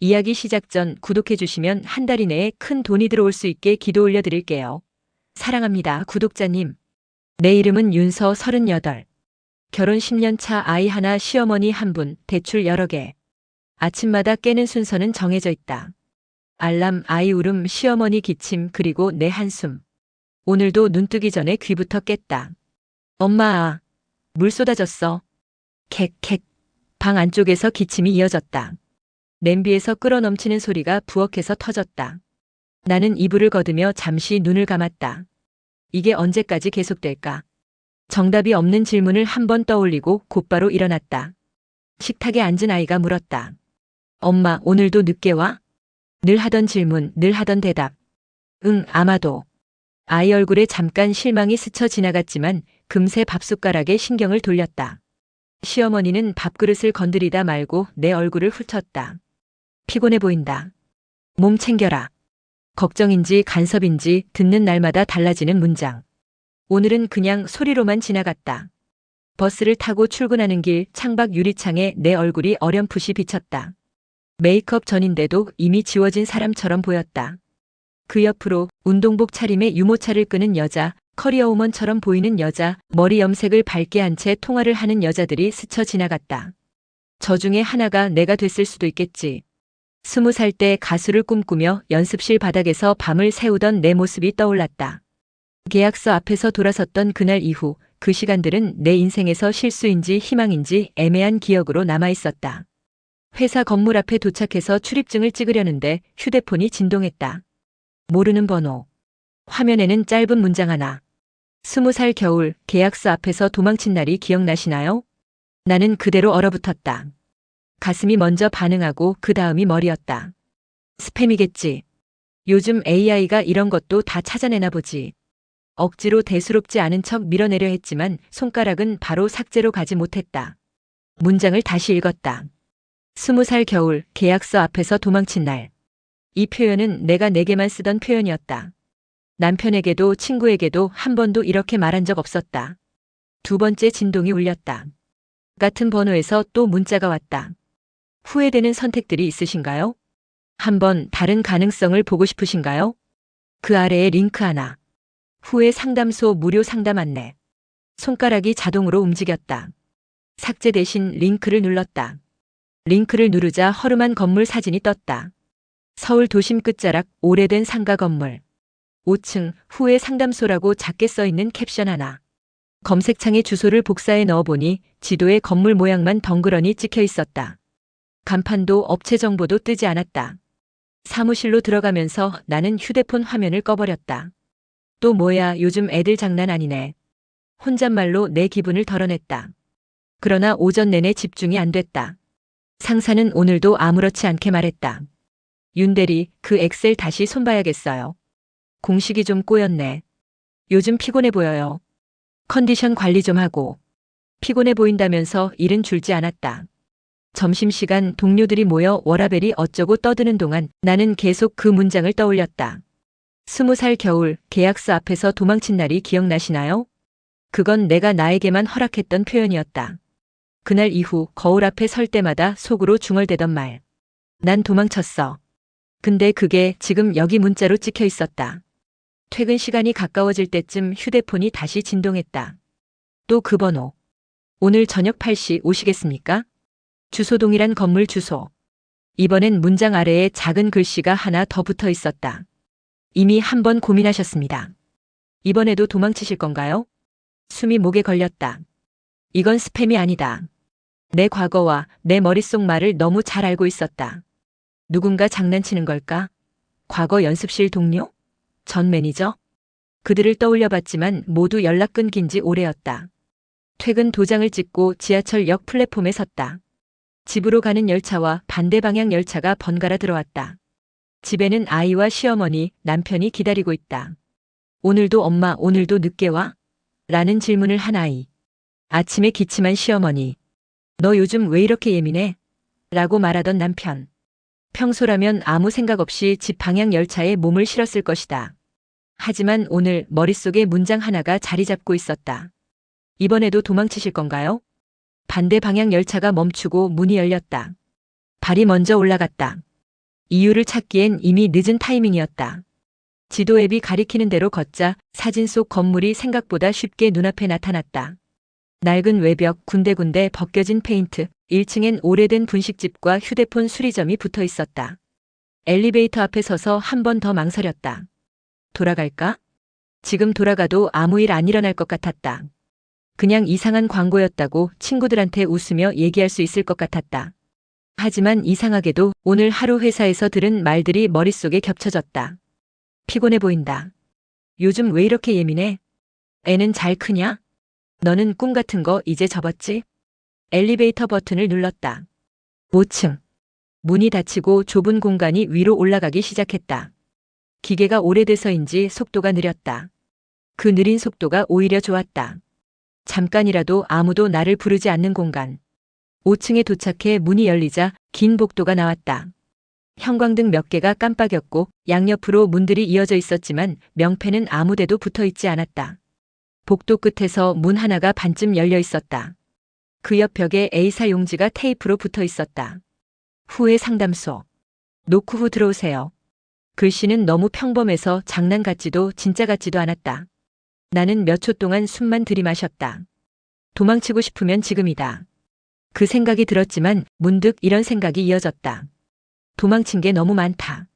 이야기 시작 전 구독해 주시면 한 달 이내에 큰 돈이 들어올 수 있게 기도 올려드릴게요. 사랑합니다, 구독자님. 내 이름은 윤서 38. 결혼 10년 차 아이 하나 시어머니 한 분, 대출 여러 개. 아침마다 깨는 순서는 정해져 있다. 알람, 아이 울음, 시어머니 기침, 그리고 내 한숨. 오늘도 눈 뜨기 전에 귀부터 깼다. 엄마, 물 쏟아졌어. 캑캑. 방 안쪽에서 기침이 이어졌다. 냄비에서 끓어넘치는 소리가 부엌에서 터졌다. 나는 이불을 걷으며 잠시 눈을 감았다. 이게 언제까지 계속될까? 정답이 없는 질문을 한 번 떠올리고 곧바로 일어났다. 식탁에 앉은 아이가 물었다. 엄마, 오늘도 늦게 와? 늘 하던 질문, 늘 하던 대답. 응, 아마도. 아이 얼굴에 잠깐 실망이 스쳐 지나갔지만 금세 밥숟가락에 신경을 돌렸다. 시어머니는 밥그릇을 건드리다 말고 내 얼굴을 훑었다. 피곤해 보인다. 몸 챙겨라. 걱정인지 간섭인지 듣는 날마다 달라지는 문장. 오늘은 그냥 소리로만 지나갔다. 버스를 타고 출근하는 길 창밖 유리창에 내 얼굴이 어렴풋이 비쳤다. 메이크업 전인데도 이미 지워진 사람처럼 보였다. 그 옆으로 운동복 차림에 유모차를 끄는 여자, 커리어우먼처럼 보이는 여자, 머리 염색을 밝게 한 채 통화를 하는 여자들이 스쳐 지나갔다. 저 중에 하나가 내가 됐을 수도 있겠지. 20살 때 가수를 꿈꾸며 연습실 바닥에서 밤을 새우던 내 모습이 떠올랐다. 계약서 앞에서 돌아섰던 그날 이후 그 시간들은 내 인생에서 실수인지 희망인지 애매한 기억으로 남아있었다. 회사 건물 앞에 도착해서 출입증을 찍으려는데 휴대폰이 진동했다. 모르는 번호. 화면에는 짧은 문장 하나. 20살 겨울 계약서 앞에서 도망친 날이 기억나시나요? 나는 그대로 얼어붙었다. 가슴이 먼저 반응하고 그 다음이 머리였다. 스팸이겠지. 요즘 AI가 이런 것도 다 찾아내나 보지. 억지로 대수롭지 않은 척 밀어내려 했지만 손가락은 바로 삭제로 가지 못했다. 문장을 다시 읽었다. 20살 겨울 계약서 앞에서 도망친 날. 이 표현은 내가 내게만 쓰던 표현이었다. 남편에게도 친구에게도 한 번도 이렇게 말한 적 없었다. 두 번째 진동이 울렸다. 같은 번호에서 또 문자가 왔다. 후회되는 선택들이 있으신가요? 한번 다른 가능성을 보고 싶으신가요? 그 아래에 링크 하나. 후회 상담소 무료 상담 안내. 손가락이 자동으로 움직였다. 삭제 대신 링크를 눌렀다. 링크를 누르자 허름한 건물 사진이 떴다. 서울 도심 끝자락 오래된 상가 건물. 5층 후회 상담소라고 작게 써있는 캡션 하나. 검색창에 주소를 복사해 넣어보니 지도에 건물 모양만 덩그러니 찍혀 있었다. 간판도 업체 정보도 뜨지 않았다. 사무실로 들어가면서 나는 휴대폰 화면을 꺼버렸다. 또 뭐야, 요즘 애들 장난 아니네. 혼잣말로 내 기분을 덜어냈다. 그러나 오전 내내 집중이 안 됐다. 상사는 오늘도 아무렇지 않게 말했다. 윤대리, 그 엑셀 다시 손봐야겠어요. 공식이 좀 꼬였네. 요즘 피곤해 보여요. 컨디션 관리 좀 하고. 피곤해 보인다면서 일은 줄지 않았다. 점심시간 동료들이 모여 워라벨이 어쩌고 떠드는 동안 나는 계속 그 문장을 떠올렸다. 20살 겨울 계약서 앞에서 도망친 날이 기억나시나요? 그건 내가 나에게만 허락했던 표현이었다. 그날 이후 거울 앞에 설 때마다 속으로 중얼대던 말. 난 도망쳤어. 근데 그게 지금 여기 문자로 찍혀 있었다. 퇴근 시간이 가까워질 때쯤 휴대폰이 다시 진동했다. 또 그 번호. 오늘 저녁 8시 오시겠습니까? 주소 동일한 건물 주소. 이번엔 문장 아래에 작은 글씨가 하나 더 붙어 있었다. 이미 한 번 고민하셨습니다. 이번에도 도망치실 건가요? 숨이 목에 걸렸다. 이건 스팸이 아니다. 내 과거와 내 머릿속 말을 너무 잘 알고 있었다. 누군가 장난치는 걸까? 과거 연습실 동료? 전 매니저? 그들을 떠올려봤지만 모두 연락 끊긴 지 오래였다. 퇴근 도장을 찍고 지하철역 플랫폼에 섰다. 집으로 가는 열차와 반대 방향 열차가 번갈아 들어왔다. 집에는 아이와 시어머니, 남편이 기다리고 있다. 오늘도 엄마, 오늘도 늦게 와? 라는 질문을 한 아이. 아침에 기침한 시어머니. 너 요즘 왜 이렇게 예민해? 라고 말하던 남편. 평소라면 아무 생각 없이 집 방향 열차에 몸을 실었을 것이다. 하지만 오늘 머릿속에 문장 하나가 자리 잡고 있었다. 이번에도 도망치실 건가요? 반대 방향 열차가 멈추고 문이 열렸다. 발이 먼저 올라갔다. 이유를 찾기엔 이미 늦은 타이밍이었다. 지도 앱이 가리키는 대로 걷자 사진 속 건물이 생각보다 쉽게 눈앞에 나타났다. 낡은 외벽, 군데군데 벗겨진 페인트, 1층엔 오래된 분식집과 휴대폰 수리점이 붙어 있었다. 엘리베이터 앞에 서서 한 번 더 망설였다. 돌아갈까? 지금 돌아가도 아무 일 안 일어날 것 같았다. 그냥 이상한 광고였다고 친구들한테 웃으며 얘기할 수 있을 것 같았다. 하지만 이상하게도 오늘 하루 회사에서 들은 말들이 머릿속에 겹쳐졌다. 피곤해 보인다. 요즘 왜 이렇게 예민해? 애는 잘 크냐? 너는 꿈 같은 거 이제 접었지? 엘리베이터 버튼을 눌렀다. 5층. 문이 닫히고 좁은 공간이 위로 올라가기 시작했다. 기계가 오래돼서인지 속도가 느렸다. 그 느린 속도가 오히려 좋았다. 잠깐이라도 아무도 나를 부르지 않는 공간. 5층에 도착해 문이 열리자 긴 복도가 나왔다. 형광등 몇 개가 깜빡였고 양옆으로 문들이 이어져 있었지만 명패는 아무데도 붙어 있지 않았다. 복도 끝에서 문 하나가 반쯤 열려 있었다. 그 옆 벽에 A사 용지가 테이프로 붙어 있었다. 후회 상담소. 노크 후 들어오세요. 글씨는 너무 평범해서 장난 같지도 진짜 같지도 않았다. 나는 몇 초 동안 숨만 들이마셨다. 도망치고 싶으면 지금이다. 그 생각이 들었지만 문득 이런 생각이 이어졌다. 도망친 게 너무 많다.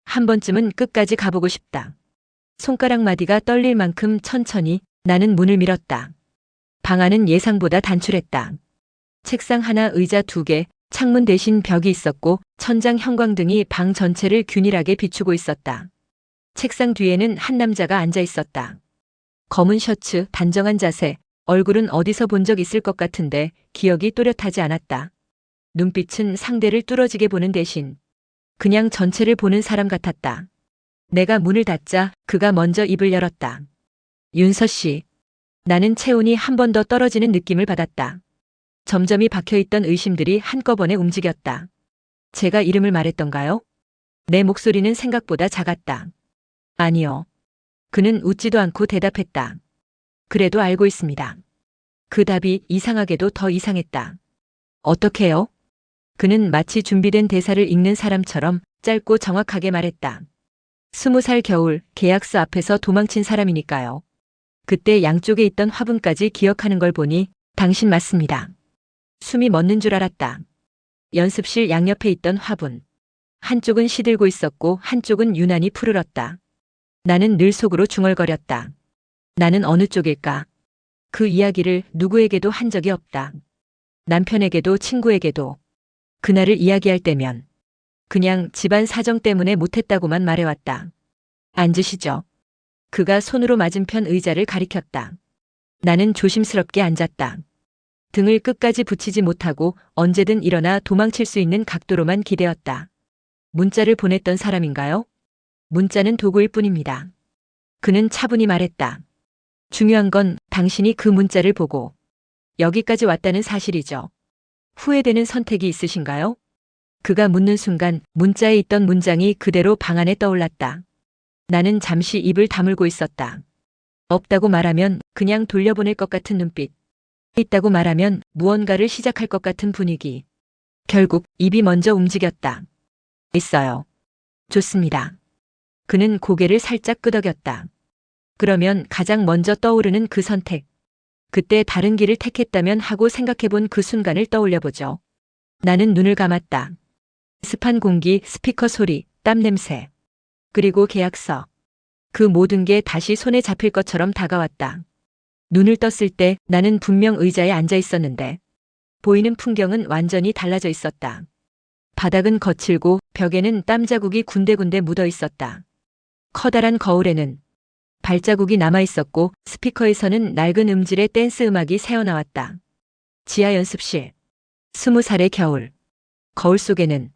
한 번쯤은 끝까지 가보고 싶다. 손가락 마디가 떨릴 만큼 천천히 나는 문을 밀었다. 방 안은 예상보다 단출했다. 책상 하나, 의자 2개, 창문 대신 벽이 있었고 천장 형광등이 방 전체를 균일하게 비추고 있었다. 책상 뒤에는 한 남자가 앉아 있었다. 검은 셔츠, 단정한 자세, 얼굴은 어디서 본 적 있을 것 같은데 기억이 또렷하지 않았다. 눈빛은 상대를 뚫어지게 보는 대신 그냥 전체를 보는 사람 같았다. 내가 문을 닫자 그가 먼저 입을 열었다. 윤서 씨. 나는 체온이 한 번 더 떨어지는 느낌을 받았다. 점점이 박혀있던 의심들이 한꺼번에 움직였다. 제가 이름을 말했던가요? 내 목소리는 생각보다 작았다. 아니요. 그는 웃지도 않고 대답했다. 그래도 알고 있습니다. 그 답이 이상하게도 더 이상했다. 어떻게요? 그는 마치 준비된 대사를 읽는 사람처럼 짧고 정확하게 말했다. 20살 겨울 계약서 앞에서 도망친 사람이니까요. 그때 양쪽에 있던 화분까지 기억하는 걸 보니 당신 맞습니다. 숨이 멎는 줄 알았다. 연습실 양옆에 있던 화분. 한쪽은 시들고 있었고 한쪽은 유난히 푸르렀다. 나는 늘 속으로 중얼거렸다. 나는 어느 쪽일까? 그 이야기를 누구에게도 한 적이 없다. 남편에게도 친구에게도. 그날을 이야기할 때면 그냥 집안 사정 때문에 못했다고만 말해왔다. 앉으시죠. 그가 손으로 맞은편 의자를 가리켰다. 나는 조심스럽게 앉았다. 등을 끝까지 붙이지 못하고 언제든 일어나 도망칠 수 있는 각도로만 기대었다. 문자를 보냈던 사람인가요? 문자는 도구일 뿐입니다. 그는 차분히 말했다. 중요한 건 당신이 그 문자를 보고 여기까지 왔다는 사실이죠. 후회되는 선택이 있으신가요? 그가 묻는 순간 문자에 있던 문장이 그대로 방 안에 떠올랐다. 나는 잠시 입을 다물고 있었다. 없다고 말하면 그냥 돌려보낼 것 같은 눈빛. 있다고 말하면 무언가를 시작할 것 같은 분위기. 결국 입이 먼저 움직였다. 있어요. 좋습니다. 그는 고개를 살짝 끄덕였다. 그러면 가장 먼저 떠오르는 그 선택. 그때 다른 길을 택했다면 하고 생각해본 그 순간을 떠올려보죠. 나는 눈을 감았다. 습한 공기, 스피커 소리, 땀 냄새. 그리고 계약서. 그 모든 게 다시 손에 잡힐 것처럼 다가왔다. 눈을 떴을 때 나는 분명 의자에 앉아 있었는데 보이는 풍경은 완전히 달라져 있었다. 바닥은 거칠고 벽에는 땀 자국이 군데군데 묻어 있었다. 커다란 거울에는 발자국이 남아 있었고 스피커에서는 낡은 음질의 댄스 음악이 새어나왔다. 지하 연습실. 20살의 겨울. 거울 속에는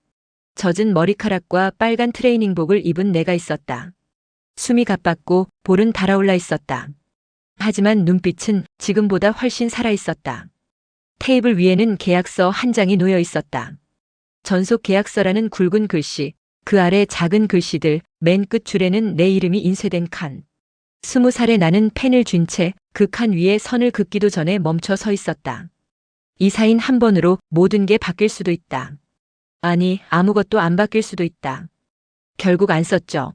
젖은 머리카락과 빨간 트레이닝복을 입은 내가 있었다. 숨이 가빴고 볼은 달아올라 있었다. 하지만 눈빛은 지금보다 훨씬 살아있었다. 테이블 위에는 계약서 한 장이 놓여 있었다. 전속 계약서라는 굵은 글씨, 그 아래 작은 글씨들, 맨 끝 줄에는 내 이름이 인쇄된 칸. 20살의 나는 펜을 쥔 채 그 칸 위에 선을 긋기도 전에 멈춰 서 있었다. 이 사인 한 번으로 모든 게 바뀔 수도 있다. 아니, 아무것도 안 바뀔 수도 있다. 결국 안 썼죠.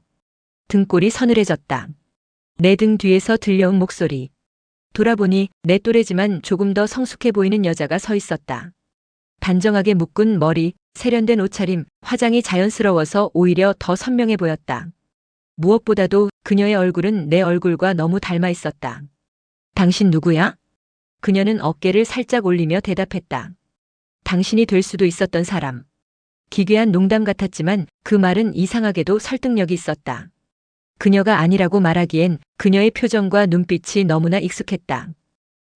등골이 서늘해졌다. 내 등 뒤에서 들려온 목소리. 돌아보니 내 또래지만 조금 더 성숙해 보이는 여자가 서 있었다. 단정하게 묶은 머리, 세련된 옷차림, 화장이 자연스러워서 오히려 더 선명해 보였다. 무엇보다도 그녀의 얼굴은 내 얼굴과 너무 닮아 있었다. 당신 누구야? 그녀는 어깨를 살짝 올리며 대답했다. 당신이 될 수도 있었던 사람. 기괴한 농담 같았지만 그 말은 이상하게도 설득력이 있었다. 그녀가 아니라고 말하기엔 그녀의 표정과 눈빛이 너무나 익숙했다.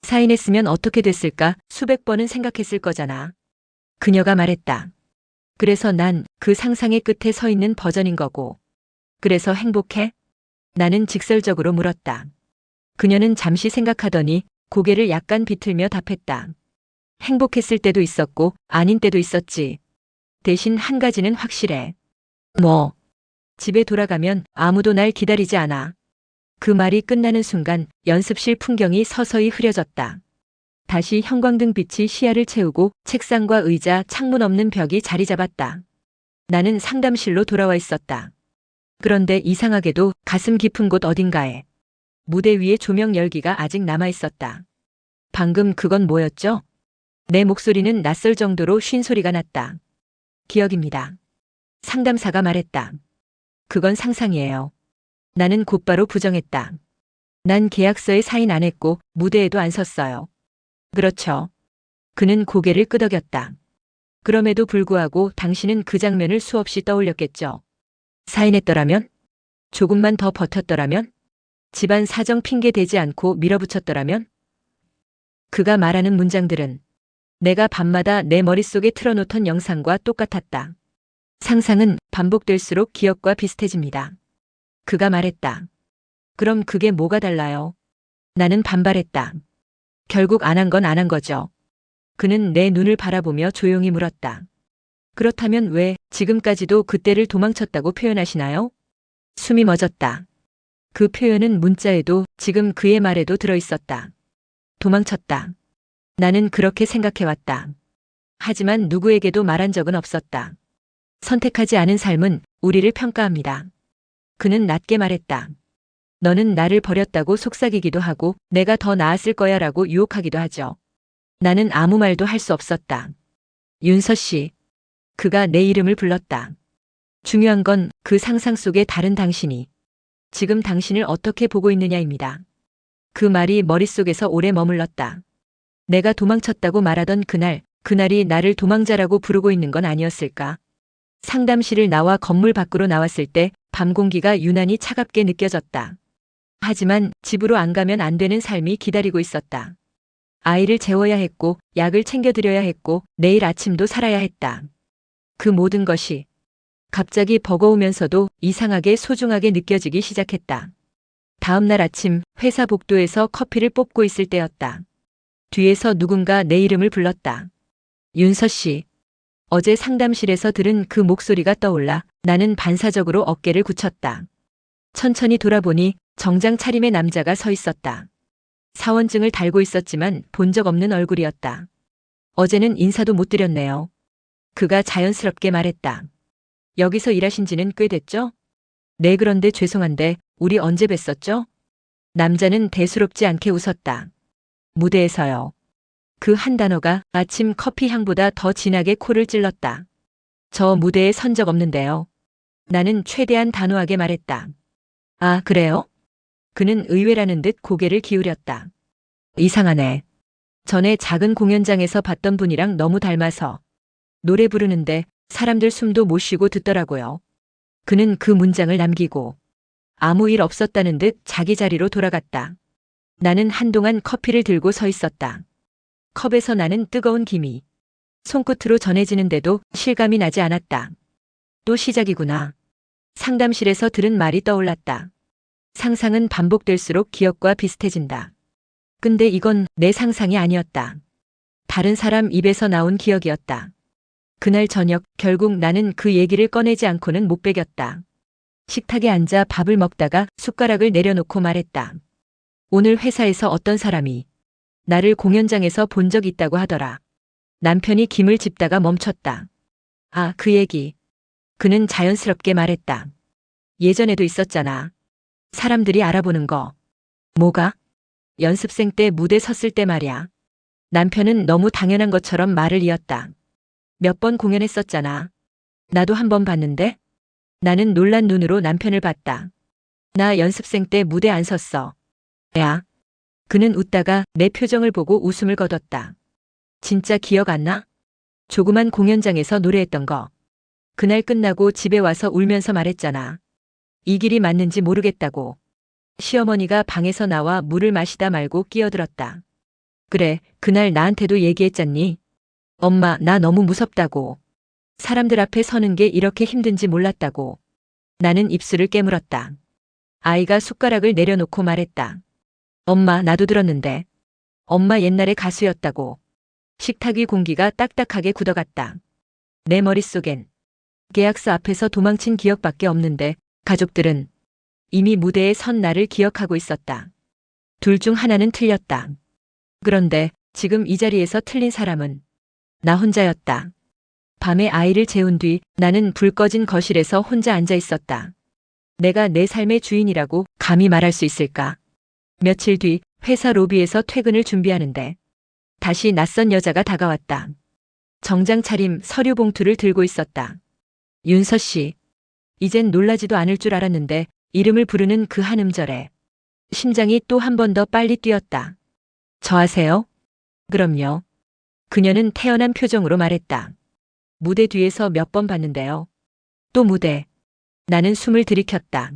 사인했으면 어떻게 됐을까 수백 번은 생각했을 거잖아. 그녀가 말했다. 그래서 난 그 상상의 끝에 서 있는 버전인 거고. 그래서 행복해? 나는 직설적으로 물었다. 그녀는 잠시 생각하더니 고개를 약간 비틀며 답했다. 행복했을 때도 있었고 아닌 때도 있었지. 대신 한 가지는 확실해. 뭐? 집에 돌아가면 아무도 날 기다리지 않아. 그 말이 끝나는 순간 연습실 풍경이 서서히 흐려졌다. 다시 형광등 빛이 시야를 채우고 책상과 의자, 창문 없는 벽이 자리 잡았다. 나는 상담실로 돌아와 있었다. 그런데 이상하게도 가슴 깊은 곳 어딘가에 무대 위에 조명 열기가 아직 남아 있었다. 방금 그건 뭐였죠? 내 목소리는 낯설 정도로 쉰 소리가 났다. 기억입니다. 상담사가 말했다. 그건 상상이에요. 나는 곧바로 부정했다. 난 계약서에 사인 안 했고 무대에도 안 섰어요. 그렇죠. 그는 고개를 끄덕였다. 그럼에도 불구하고 당신은 그 장면을 수없이 떠올렸겠죠. 사인했더라면? 조금만 더 버텼더라면? 집안 사정 핑계 대지 않고 밀어붙였더라면? 그가 말하는 문장들은 내가 밤마다 내 머릿속에 틀어놓던 영상과 똑같았다. 상상은 반복될수록 기억과 비슷해집니다. 그가 말했다. 그럼 그게 뭐가 달라요? 나는 반발했다. 결국 안 한 건 안 한 거죠. 그는 내 눈을 바라보며 조용히 물었다. 그렇다면 왜 지금까지도 그때를 도망쳤다고 표현하시나요? 숨이 멎었다. 그 표현은 문자에도 지금 그의 말에도 들어있었다. 도망쳤다. 나는 그렇게 생각해왔다. 하지만 누구에게도 말한 적은 없었다. 선택하지 않은 삶은 우리를 평가합니다. 그는 낮게 말했다. 너는 나를 버렸다고 속삭이기도 하고 내가 더 나았을 거야 라고 유혹하기도 하죠. 나는 아무 말도 할 수 없었다. 윤서 씨. 그가 내 이름을 불렀다. 중요한 건 그 상상 속의 다른 당신이 지금 당신을 어떻게 보고 있느냐입니다. 그 말이 머릿속에서 오래 머물렀다. 내가 도망쳤다고 말하던 그날이 나를 도망자라고 부르고 있는 건 아니었을까? 상담실을 나와 건물 밖으로 나왔을 때 밤 공기가 유난히 차갑게 느껴졌다. 하지만 집으로 안 가면 안 되는 삶이 기다리고 있었다. 아이를 재워야 했고 약을 챙겨드려야 했고 내일 아침도 살아야 했다. 그 모든 것이 갑자기 버거우면서도 이상하게 소중하게 느껴지기 시작했다. 다음 날 아침 회사 복도에서 커피를 뽑고 있을 때였다. 뒤에서 누군가 내 이름을 불렀다. 윤서 씨. 어제 상담실에서 들은 그 목소리가 떠올라 나는 반사적으로 어깨를 굳혔다. 천천히 돌아보니 정장 차림의 남자가 서 있었다. 사원증을 달고 있었지만 본 적 없는 얼굴이었다. 어제는 인사도 못 드렸네요. 그가 자연스럽게 말했다. 여기서 일하신 지는 꽤 됐죠? 네, 그런데 죄송한데 우리 언제 뵀었죠? 남자는 대수롭지 않게 웃었다. 무대에서요. 그 한 단어가 아침 커피 향보다 더 진하게 코를 찔렀다. 저 무대에 선 적 없는데요. 나는 최대한 단호하게 말했다. 아, 그래요? 그는 의외라는 듯 고개를 기울였다. 이상하네. 전에 작은 공연장에서 봤던 분이랑 너무 닮아서 노래 부르는데 사람들 숨도 못 쉬고 듣더라고요. 그는 그 문장을 남기고 아무 일 없었다는 듯 자기 자리로 돌아갔다. 나는 한동안 커피를 들고 서 있었다. 컵에서 나는 뜨거운 김이 손끝으로 전해지는데도 실감이 나지 않았다. 또 시작이구나. 상담실에서 들은 말이 떠올랐다. 상상은 반복될수록 기억과 비슷해진다. 근데 이건 내 상상이 아니었다. 다른 사람 입에서 나온 기억이었다. 그날 저녁 결국 나는 그 얘기를 꺼내지 않고는 못 배겼다. 식탁에 앉아 밥을 먹다가 숟가락을 내려놓고 말했다. 오늘 회사에서 어떤 사람이 나를 공연장에서 본 적 있다고 하더라. 남편이 김을 짚다가 멈췄다. 아, 그 얘기. 그는 자연스럽게 말했다. 예전에도 있었잖아. 사람들이 알아보는 거. 뭐가? 연습생 때 무대 섰을 때 말이야. 남편은 너무 당연한 것처럼 말을 이었다. 몇 번 공연했었잖아. 나도 한 번 봤는데? 나는 놀란 눈으로 남편을 봤다. 나 연습생 때 무대 안 섰어. 야. 그는 웃다가 내 표정을 보고 웃음을 거뒀다. 진짜 기억 안 나? 조그만 공연장에서 노래했던 거. 그날 끝나고 집에 와서 울면서 말했잖아. 이 길이 맞는지 모르겠다고. 시어머니가 방에서 나와 물을 마시다 말고 끼어들었다. 그래, 그날 나한테도 얘기했잖니. 엄마, 나 너무 무섭다고. 사람들 앞에 서는 게 이렇게 힘든지 몰랐다고. 나는 입술을 깨물었다. 아이가 숟가락을 내려놓고 말했다. 엄마, 나도 들었는데. 엄마 옛날에 가수였다고. 식탁 위 공기가 딱딱하게 굳어갔다. 내 머릿속엔 계약서 앞에서 도망친 기억밖에 없는데 가족들은 이미 무대에 선 나를 기억하고 있었다. 둘 중 하나는 틀렸다. 그런데 지금 이 자리에서 틀린 사람은 나 혼자였다. 밤에 아이를 재운 뒤 나는 불 꺼진 거실에서 혼자 앉아 있었다. 내가 내 삶의 주인이라고 감히 말할 수 있을까? 며칠 뒤 회사 로비에서 퇴근을 준비하는데 다시 낯선 여자가 다가왔다. 정장 차림 서류 봉투를 들고 있었다. 윤서 씨. 이젠 놀라지도 않을 줄 알았는데 이름을 부르는 그 한 음절에 심장이 또 한 번 더 빨리 뛰었다. 저 아세요? 그럼요. 그녀는 태연한 표정으로 말했다. 무대 뒤에서 몇 번 봤는데요. 또 무대. 나는 숨을 들이켰다.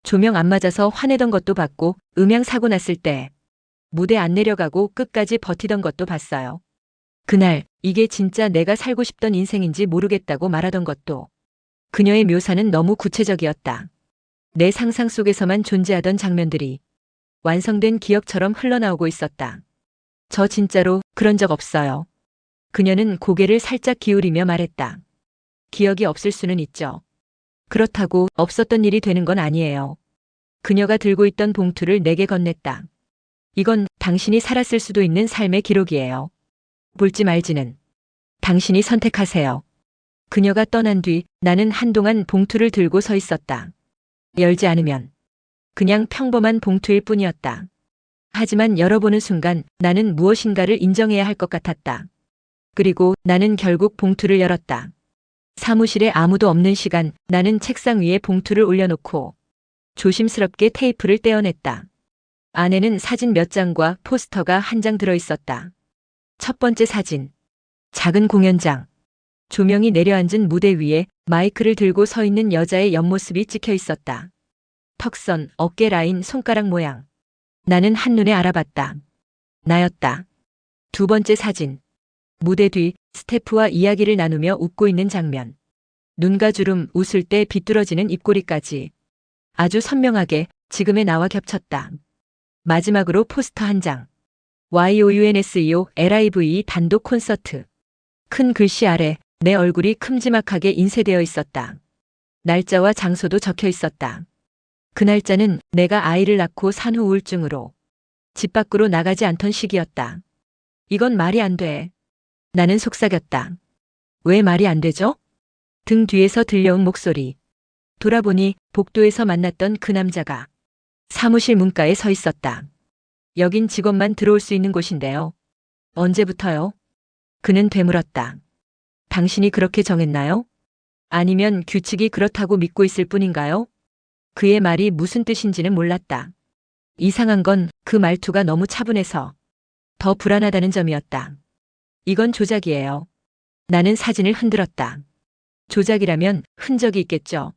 조명 안 맞아서 화내던 것도 봤고 음향 사고 났을 때 무대 안 내려가고 끝까지 버티던 것도 봤어요. 그날 이게 진짜 내가 살고 싶던 인생인지 모르겠다고 말하던 것도. 그녀의 묘사는 너무 구체적이었다. 내 상상 속에서만 존재하던 장면들이 완성된 기억처럼 흘러나오고 있었다. 저 진짜로 그런 적 없어요. 그녀는 고개를 살짝 기울이며 말했다. 기억이 없을 수는 있죠. 그렇다고 없었던 일이 되는 건 아니에요. 그녀가 들고 있던 봉투를 내게 건넸다. 이건 당신이 살았을 수도 있는 삶의 기록이에요. 볼지 말지는 당신이 선택하세요. 그녀가 떠난 뒤 나는 한동안 봉투를 들고 서 있었다. 열지 않으면 그냥 평범한 봉투일 뿐이었다. 하지만 열어보는 순간 나는 무엇인가를 인정해야 할 것 같았다. 그리고 나는 결국 봉투를 열었다. 사무실에 아무도 없는 시간 나는 책상 위에 봉투를 올려놓고 조심스럽게 테이프를 떼어냈다. 안에는 사진 몇 장과 포스터가 한 장 들어있었다. 첫 번째 사진. 작은 공연장. 조명이 내려앉은 무대 위에 마이크를 들고 서 있는 여자의 옆모습이 찍혀 있었다. 턱선, 어깨 라인, 손가락 모양. 나는 한눈에 알아봤다. 나였다. 두 번째 사진. 무대 뒤 스태프와 이야기를 나누며 웃고 있는 장면. 눈과 주름, 웃을 때 비뚤어지는 입꼬리까지. 아주 선명하게 지금의 나와 겹쳤다. 마지막으로 포스터 한 장. YOUNSEO LIVE 단독 콘서트. 큰 글씨 아래 내 얼굴이 큼지막하게 인쇄되어 있었다. 날짜와 장소도 적혀 있었다. 그 날짜는 내가 아이를 낳고 산후 우울증으로 집 밖으로 나가지 않던 시기였다. 이건 말이 안 돼. 나는 속삭였다. 왜 말이 안 되죠? 등 뒤에서 들려온 목소리. 돌아보니 복도에서 만났던 그 남자가 사무실 문가에 서 있었다. 여긴 직원만 들어올 수 있는 곳인데요. 언제부터요? 그는 되물었다. 당신이 그렇게 정했나요? 아니면 규칙이 그렇다고 믿고 있을 뿐인가요? 그의 말이 무슨 뜻인지는 몰랐다. 이상한 건 그 말투가 너무 차분해서 더 불안하다는 점이었다. 이건 조작이에요. 나는 사진을 흔들었다. 조작이라면 흔적이 있겠죠.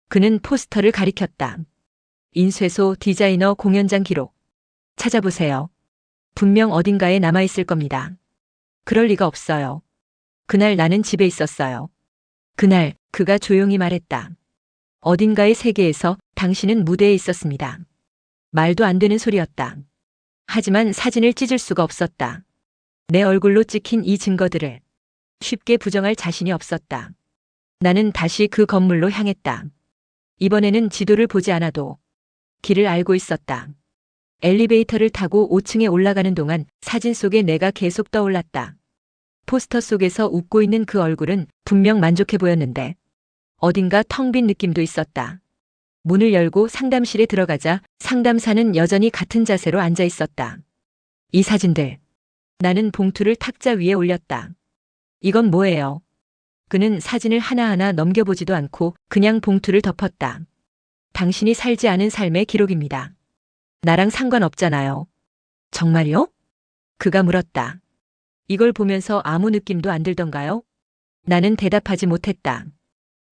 그는 포스터를 가리켰다. 인쇄소 디자이너 공연장 기록. 찾아보세요. 분명 어딘가에 남아있을 겁니다. 그럴 리가 없어요. 그날 나는 집에 있었어요. 그날 그가 조용히 말했다. 어딘가의 세계에서 당신은 무대에 있었습니다. 말도 안 되는 소리였다. 하지만 사진을 찢을 수가 없었다. 내 얼굴로 찍힌 이 증거들을 쉽게 부정할 자신이 없었다. 나는 다시 그 건물로 향했다. 이번에는 지도를 보지 않아도 길을 알고 있었다. 엘리베이터를 타고 5층에 올라가는 동안 사진 속에 내가 계속 떠올랐다. 포스터 속에서 웃고 있는 그 얼굴은 분명 만족해 보였는데 어딘가 텅 빈 느낌도 있었다. 문을 열고 상담실에 들어가자 상담사는 여전히 같은 자세로 앉아 있었다. 이 사진들. 나는 봉투를 탁자 위에 올렸다. 이건 뭐예요? 그는 사진을 하나하나 넘겨보지도 않고 그냥 봉투를 덮었다. 당신이 살지 않은 삶의 기록입니다. 나랑 상관없잖아요. 정말요? 그가 물었다. 이걸 보면서 아무 느낌도 안 들던가요? 나는 대답하지 못했다.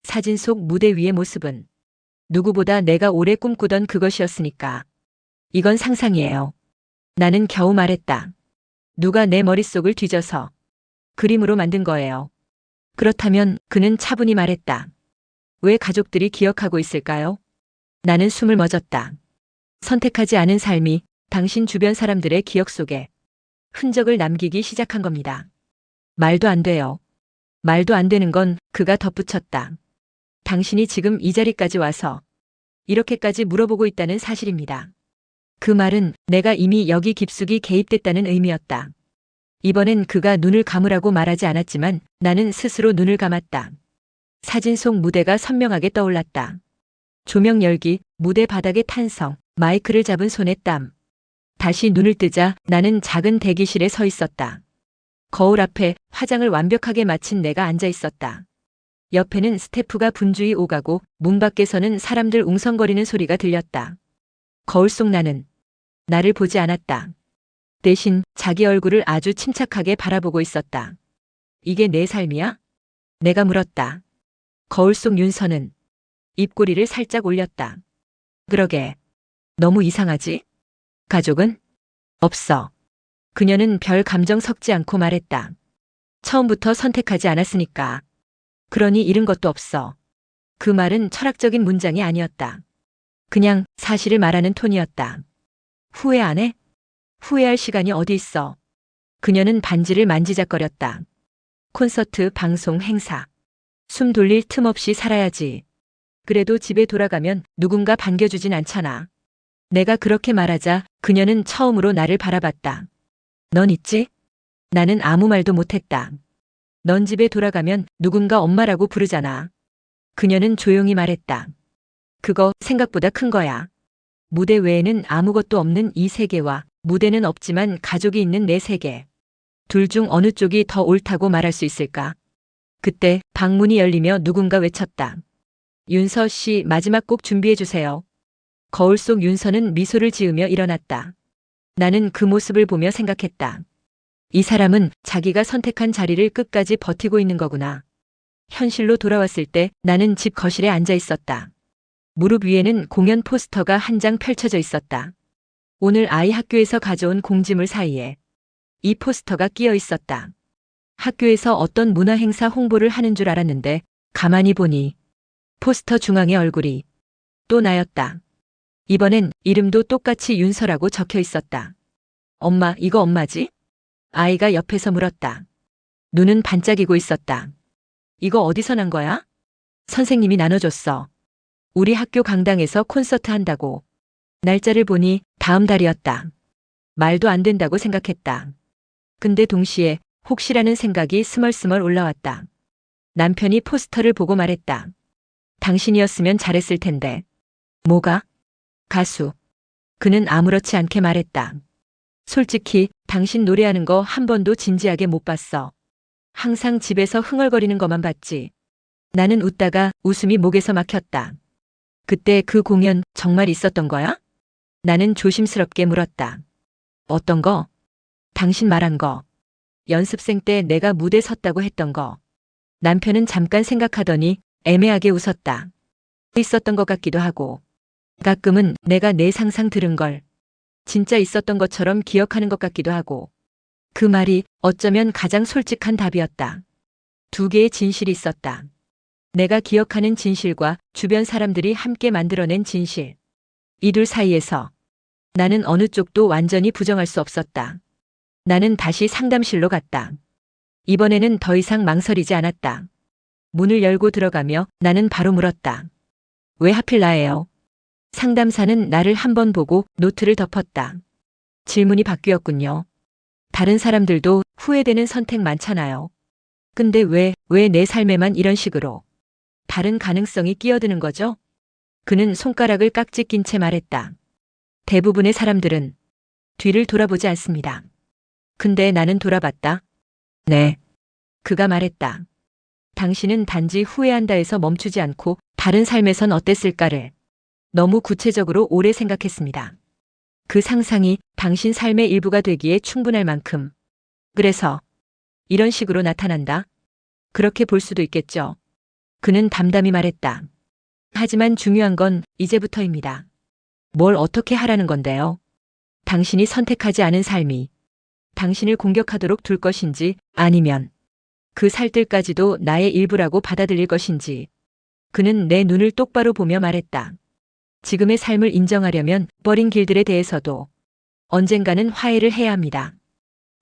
사진 속 무대 위의 모습은 누구보다 내가 오래 꿈꾸던 그것이었으니까. 이건 상상이에요. 나는 겨우 말했다. 누가 내 머릿속을 뒤져서 그림으로 만든 거예요. 그렇다면 그는 차분히 말했다. 왜 가족들이 기억하고 있을까요? 나는 숨을 멎었다. 선택하지 않은 삶이 당신 주변 사람들의 기억 속에 흔적을 남기기 시작한 겁니다. 말도 안 돼요. 말도 안 되는 건 그가 덧붙였다. 당신이 지금 이 자리까지 와서 이렇게까지 물어보고 있다는 사실입니다. 그 말은 내가 이미 여기 깊숙이 개입됐다는 의미였다. 이번엔 그가 눈을 감으라고 말하지 않았지만 나는 스스로 눈을 감았다. 사진 속 무대가 선명하게 떠올랐다. 조명 열기, 무대 바닥의 탄성, 마이크를 잡은 손의 땀. 다시 눈을 뜨자 나는 작은 대기실에 서 있었다. 거울 앞에 화장을 완벽하게 마친 내가 앉아 있었다. 옆에는 스태프가 분주히 오가고 문 밖에서는 사람들 웅성거리는 소리가 들렸다. 거울 속 나는 나를 보지 않았다. 대신 자기 얼굴을 아주 침착하게 바라보고 있었다. 이게 내 삶이야? 내가 물었다. 거울 속 윤서는 입꼬리를 살짝 올렸다. 그러게. 너무 이상하지? 가족은? 없어. 그녀는 별 감정 섞지 않고 말했다. 처음부터 선택하지 않았으니까. 그러니 잃은 것도 없어. 그 말은 철학적인 문장이 아니었다. 그냥 사실을 말하는 톤이었다. 후회 안 해? 후회할 시간이 어디 있어. 그녀는 반지를 만지작거렸다. 콘서트, 방송, 행사. 숨 돌릴 틈 없이 살아야지. 그래도 집에 돌아가면 누군가 반겨주진 않잖아. 내가 그렇게 말하자 그녀는 처음으로 나를 바라봤다. 넌 있지? 나는 아무 말도 못했다. 넌 집에 돌아가면 누군가 엄마라고 부르잖아. 그녀는 조용히 말했다. 그거 생각보다 큰 거야. 무대 외에는 아무것도 없는 이 세계와 무대는 없지만 가족이 있는 내 세계. 둘 중 어느 쪽이 더 옳다고 말할 수 있을까? 그때 방문이 열리며 누군가 외쳤다. 윤서 씨, 마지막 곡 준비해 주세요. 거울 속 윤서는 미소를 지으며 일어났다. 나는 그 모습을 보며 생각했다. 이 사람은 자기가 선택한 자리를 끝까지 버티고 있는 거구나. 현실로 돌아왔을 때 나는 집 거실에 앉아 있었다. 무릎 위에는 공연 포스터가 한 장 펼쳐져 있었다. 오늘 아이 학교에서 가져온 공지물 사이에 이 포스터가 끼어 있었다. 학교에서 어떤 문화행사 홍보를 하는 줄 알았는데 가만히 보니 포스터 중앙의 얼굴이 또 나였다. 이번엔 이름도 똑같이 윤서라고 적혀 있었다. 엄마, 이거 엄마지? 아이가 옆에서 물었다. 눈은 반짝이고 있었다. 이거 어디서 난 거야? 선생님이 나눠줬어. 우리 학교 강당에서 콘서트 한다고. 날짜를 보니 다음 달이었다. 말도 안 된다고 생각했다. 근데 동시에 혹시라는 생각이 스멀스멀 올라왔다. 남편이 포스터를 보고 말했다. 당신이었으면 잘했을 텐데. 뭐가? 가수. 그는 아무렇지 않게 말했다. 솔직히 당신 노래하는 거 한 번도 진지하게 못 봤어. 항상 집에서 흥얼거리는 것만 봤지. 나는 웃다가 웃음이 목에서 막혔다. 그때 그 공연 정말 있었던 거야? 나는 조심스럽게 물었다. 어떤 거? 당신 말한 거. 연습생 때 내가 무대 섰다고 했던 거. 남편은 잠깐 생각하더니 애매하게 웃었다. 있었던 것 같기도 하고. 가끔은 내가 내 상상 들은 걸 진짜 있었던 것처럼 기억하는 것 같기도 하고. 그 말이 어쩌면 가장 솔직한 답이었다. 두 개의 진실이 있었다. 내가 기억하는 진실과 주변 사람들이 함께 만들어낸 진실. 이 둘 사이에서 나는 어느 쪽도 완전히 부정할 수 없었다. 나는 다시 상담실로 갔다. 이번에는 더 이상 망설이지 않았다. 문을 열고 들어가며 나는 바로 물었다. 왜 하필 나예요? 상담사는 나를 한 번 보고 노트를 덮었다. 질문이 바뀌었군요. 다른 사람들도 후회되는 선택 많잖아요. 근데 왜 내 삶에만 이런 식으로 다른 가능성이 끼어드는 거죠? 그는 손가락을 깍지 낀 채 말했다. 대부분의 사람들은 뒤를 돌아보지 않습니다. 근데 나는 돌아봤다. 네. 그가 말했다. 당신은 단지 후회한다 해서 멈추지 않고 다른 삶에선 어땠을까를 너무 구체적으로 오래 생각했습니다. 그 상상이 당신 삶의 일부가 되기에 충분할 만큼. 그래서 이런 식으로 나타난다. 그렇게 볼 수도 있겠죠. 그는 담담히 말했다. 하지만 중요한 건 이제부터입니다. 뭘 어떻게 하라는 건데요? 당신이 선택하지 않은 삶이 당신을 공격하도록 둘 것인지 아니면 그 살뜰까지도 나의 일부라고 받아들일 것인지. 그는 내 눈을 똑바로 보며 말했다. 지금의 삶을 인정하려면 버린 길들에 대해서도 언젠가는 화해를 해야 합니다.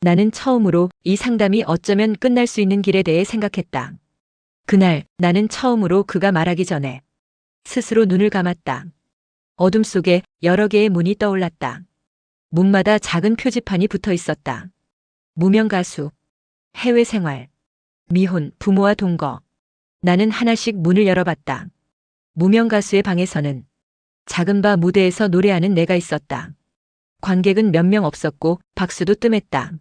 나는 처음으로 이 상담이 어쩌면 끝날 수 있는 길에 대해 생각했다. 그날 나는 처음으로 그가 말하기 전에 스스로 눈을 감았다. 어둠 속에 여러 개의 문이 떠올랐다. 문마다 작은 표지판이 붙어 있었다. 무명 가수, 해외 생활, 미혼, 부모와 동거. 나는 하나씩 문을 열어봤다. 무명 가수의 방에서는 작은 바 무대에서 노래하는 내가 있었다. 관객은 몇 명 없었고 박수도 뜸했다.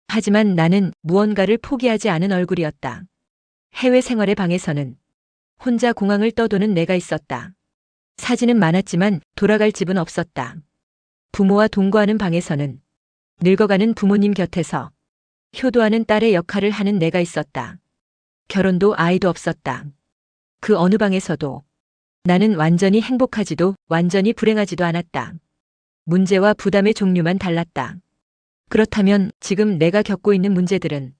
하지만 나는 무언가를 포기하지 않은 얼굴이었다. 해외 생활의 방에서는 혼자 공항을 떠도는 내가 있었다. 사진은 많았지만 돌아갈 집은 없었다. 부모와 동거하는 방에서는 늙어가는 부모님 곁에서 효도하는 딸의 역할을 하는 내가 있었다. 결혼도 아이도 없었다. 그 어느 방에서도 나는 완전히 행복하지도 완전히 불행하지도 않았다. 문제와 부담의 종류만 달랐다. 그렇다면 지금 내가 겪고 있는 문제들은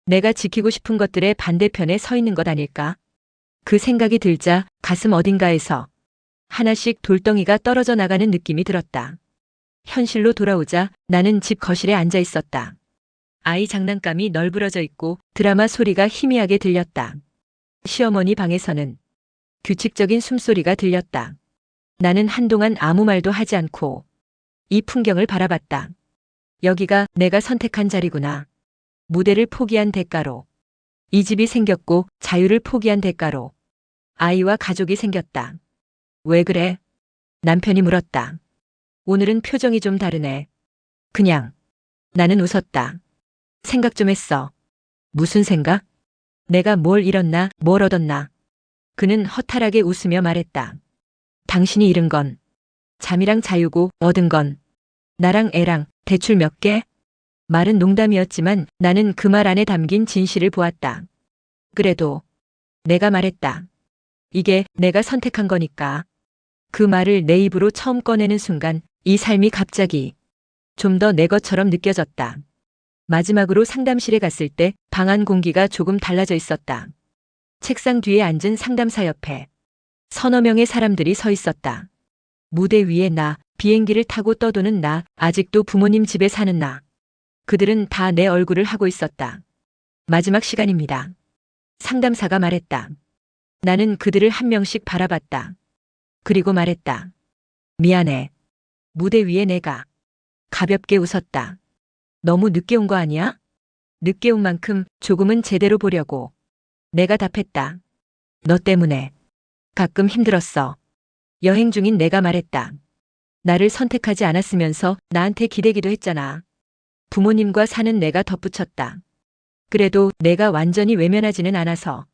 내가 지키고 싶은 것들의 반대편에 서 있는 것 아닐까? 그 생각이 들자 가슴 어딘가에서 하나씩 돌덩이가 떨어져 나가는 느낌이 들었다. 현실로 돌아오자 나는 집 거실에 앉아 있었다. 아이 장난감이 널브러져 있고 드라마 소리가 희미하게 들렸다. 시어머니 방에서는 규칙적인 숨소리가 들렸다. 나는 한동안 아무 말도 하지 않고 이 풍경을 바라봤다. 여기가 내가 선택한 자리구나. 무대를 포기한 대가로. 이 집이 생겼고 자유를 포기한 대가로. 아이와 가족이 생겼다. 왜 그래? 남편이 물었다. 오늘은 표정이 좀 다르네. 그냥. 나는 웃었다. 생각 좀 했어. 무슨 생각? 내가 뭘 잃었나, 뭘 얻었나? 그는 허탈하게 웃으며 말했다. 당신이 잃은 건 잠이랑 자유고 얻은 건 나랑 애랑 대출 몇 개? 말은 농담이었지만 나는 그 말 안에 담긴 진실을 보았다. 그래도 내가 말했다. 이게 내가 선택한 거니까. 그 말을 내 입으로 처음 꺼내는 순간 이 삶이 갑자기 좀 더 내 것처럼 느껴졌다. 마지막으로 상담실에 갔을 때 방 안 공기가 조금 달라져 있었다. 책상 뒤에 앉은 상담사 옆에 서너 명의 사람들이 서 있었다. 무대 위에 나, 비행기를 타고 떠도는 나, 아직도 부모님 집에 사는 나. 그들은 다 내 얼굴을 하고 있었다. 마지막 시간입니다. 상담사가 말했다. 나는 그들을 한 명씩 바라봤다. 그리고 말했다. 미안해. 무대 위에 내가 가볍게 웃었다. 너무 늦게 온 거 아니야? 늦게 온 만큼 조금은 제대로 보려고. 내가 답했다. 너 때문에. 가끔 힘들었어. 여행 중인 내가 말했다. 나를 선택하지 않았으면서 나한테 기대기도 했잖아. 부모님과 사는 내가 덧붙였다. 그래도 내가 완전히 외면하지는 않아서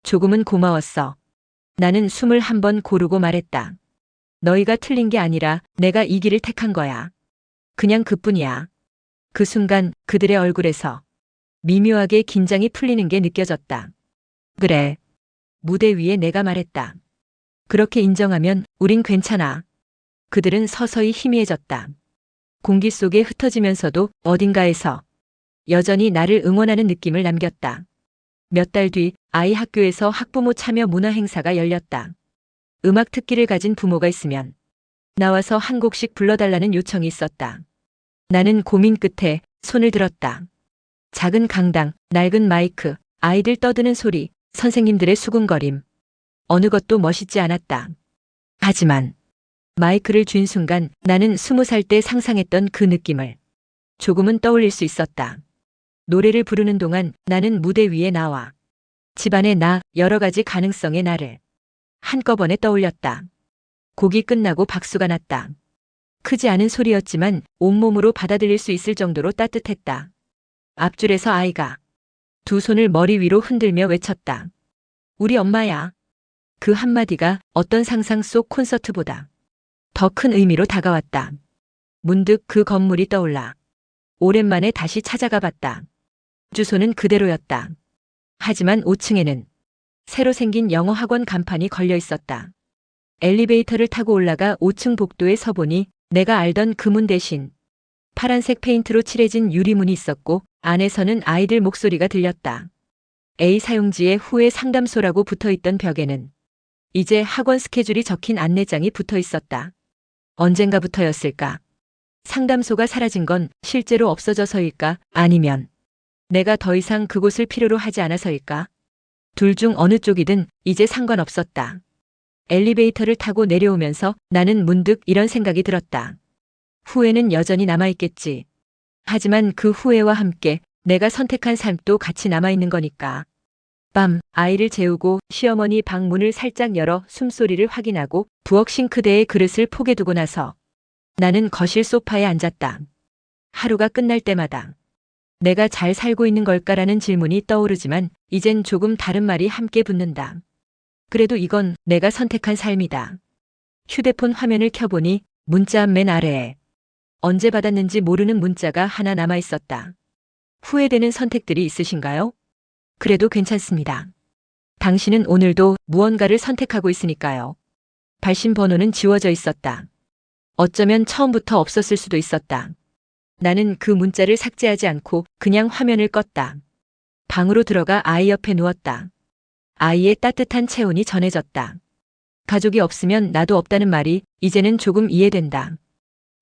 조금은 고마웠어. 나는 숨을 한번 고르고 말했다. 너희가 틀린 게 아니라 내가 이 길을 택한 거야. 그냥 그뿐이야. 그 순간 그들의 얼굴에서 미묘하게 긴장이 풀리는 게 느껴졌다. 그래. 무대 위에 내가 말했다. 그렇게 인정하면 우린 괜찮아. 그들은 서서히 희미해졌다. 공기 속에 흩어지면서도 어딘가에서 여전히 나를 응원하는 느낌을 남겼다. 몇 달 뒤 아이 학교에서 학부모 참여 문화 행사가 열렸다. 음악 특기를 가진 부모가 있으면 나와서 한 곡씩 불러달라는 요청이 있었다. 나는 고민 끝에 손을 들었다. 작은 강당, 낡은 마이크, 아이들 떠드는 소리, 선생님들의 수군거림. 어느 것도 멋있지 않았다. 하지만 마이크를 쥔 순간 나는 20살 때 상상했던 그 느낌을 조금은 떠올릴 수 있었다. 노래를 부르는 동안 나는 무대 위에 나와 집안의 나, 여러 가지 가능성의 나를 한꺼번에 떠올렸다. 곡이 끝나고 박수가 났다. 크지 않은 소리였지만 온몸으로 받아들일 수 있을 정도로 따뜻했다. 앞줄에서 아이가 두 손을 머리 위로 흔들며 외쳤다. 우리 엄마야. 그 한마디가 어떤 상상 속 콘서트보다 더 큰 의미로 다가왔다. 문득 그 건물이 떠올라 오랜만에 다시 찾아가 봤다. 주소는 그대로였다. 하지만 5층에는 새로 생긴 영어 학원 간판이 걸려 있었다. 엘리베이터를 타고 올라가 5층 복도에 서보니 내가 알던 그 문 대신 파란색 페인트로 칠해진 유리문이 있었고 안에서는 아이들 목소리가 들렸다. A 사용지에 후에 상담소라고 붙어있던 벽에는 이제 학원 스케줄이 적힌 안내장이 붙어 있었다. 언젠가부터였을까? 상담소가 사라진 건 실제로 없어져서일까? 아니면 내가 더 이상 그곳을 필요로 하지 않아서일까? 둘 중 어느 쪽이든 이제 상관없었다. 엘리베이터를 타고 내려오면서 나는 문득 이런 생각이 들었다. 후회는 여전히 남아있겠지. 하지만 그 후회와 함께 내가 선택한 삶도 같이 남아있는 거니까. 밤, 아이를 재우고 시어머니 방 문을 살짝 열어 숨소리를 확인하고 부엌 싱크대에 그릇을 포개 두고 나서 나는 거실 소파에 앉았다. 하루가 끝날 때마다 내가 잘 살고 있는 걸까라는 질문이 떠오르지만 이젠 조금 다른 말이 함께 붙는다. 그래도 이건 내가 선택한 삶이다. 휴대폰 화면을 켜보니 문자 맨 아래에 언제 받았는지 모르는 문자가 하나 남아 있었다. 후회되는 선택들이 있으신가요? 그래도 괜찮습니다. 당신은 오늘도 무언가를 선택하고 있으니까요. 발신 번호는 지워져 있었다. 어쩌면 처음부터 없었을 수도 있었다. 나는 그 문자를 삭제하지 않고 그냥 화면을 껐다. 방으로 들어가 아이 옆에 누웠다. 아이의 따뜻한 체온이 전해졌다. 가족이 없으면 나도 없다는 말이 이제는 조금 이해된다.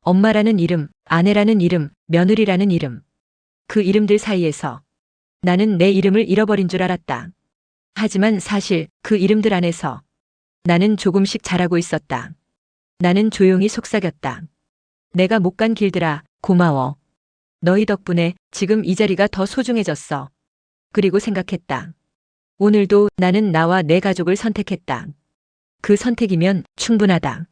엄마라는 이름, 아내라는 이름, 며느리라는 이름. 그 이름들 사이에서 나는 내 이름을 잃어버린 줄 알았다. 하지만 사실 그 이름들 안에서 나는 조금씩 자라고 있었다. 나는 조용히 속삭였다. 내가 못 간 길들아, 고마워. 너희 덕분에 지금 이 자리가 더 소중해졌어. 그리고 생각했다. 오늘도 나는 나와 내 가족을 선택했다. 그 선택이면 충분하다.